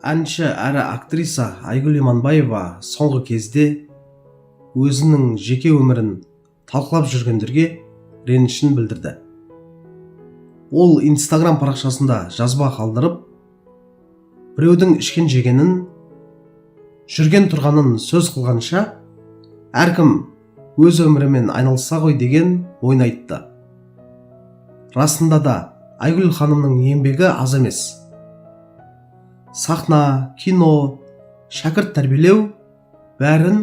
Әнші әрі актриса Айгүл Иманбаева соңғы кезде өзінің жеке өмірін талқылап жүргендерге ренішін білдірді. Ол Instagram парақшасында жазба қалдырып, біреудің ішкен жегенін, жүрген тұрғанын сөз қылғанша, әркім өз өмірімен айналыса ғой деген ойын айтты. Расында да Айгүл ханымның еңбегі аз емес. Сахна, кино, шәкірт тәрбиелеу бәрін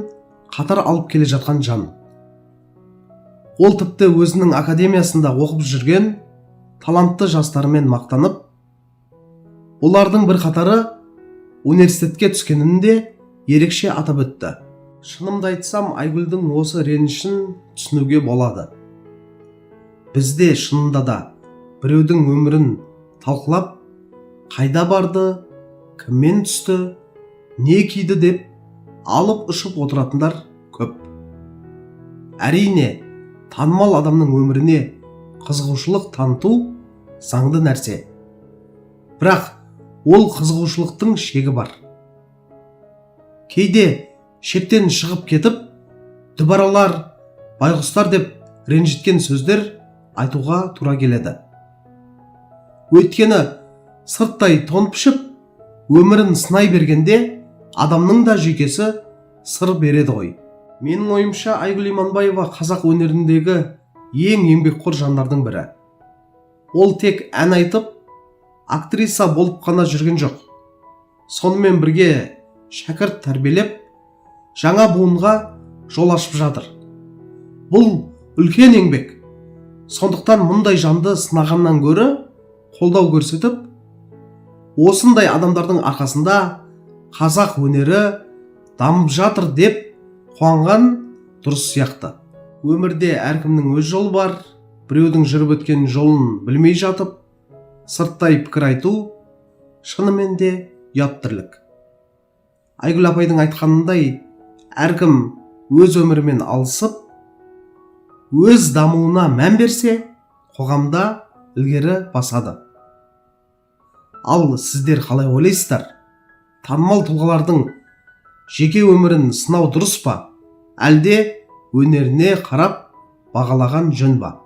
қатар алып келе жатқан жан. Ол тіпті өзінің академиясында оқып жүрген талантты жастарымен мақтанып, олардың бір қатары университетке түскенін де ерекше атап өтті. Шынымды айтсам, Айгүлдің осы ренішін түсінуге болады. Бізде шынында да біреудің өмірін талқылап, қайда барды, кіммен түсті, не киді деп алып ұшып отыратындар көп. Әрине, танымал адамның өміріне қызығушылық таныту заңды нәрсе. Бірақ ол қызығушылықтың шегі бар. Кейде шектен шығып кетіп, дүбаралар, байғұстар деп ренжіткен сөздер айтуға тура келеді. Өйткені сырттай тон пішіп, өмірін сынай бергенде адамның да жүйкесі сыр береді ғой. Менің ойымша, Айгүл Иманбаева қазақ өнеріндегі ең еңбекқор жандардың бірі. Ол тек ән айтып, актриса болып қана жүрген жоқ. Сонымен бірге шәкірт тәрбиелеп, жаңа буынға жол ашып жатыр. Бұл үлкен еңбек. Сондықтан мұндай жанды сынағаннан гөрі қолдау көрсетіп, осындай адамдардың арқасында қазақ өнері дамып жатыр деп қуанған дұрыс сияқты. Өмірде әркімнің өз жолы бар, біреудің жүріп өткен жолын білмей жатып, сырттай пікір айту шынымен де ұят тірлік. Айгүл апайдың айтқанындай, әркім өз өмірімен алысып, өз дамуына мән берсе, қоғамда ілгері басады. Ал сіздер қалай ойлайсыздар? Танымал тұлғалардың жеке өмірін сынау дұрыс па? Әлде өнеріне қарап бағалаған жөн ба?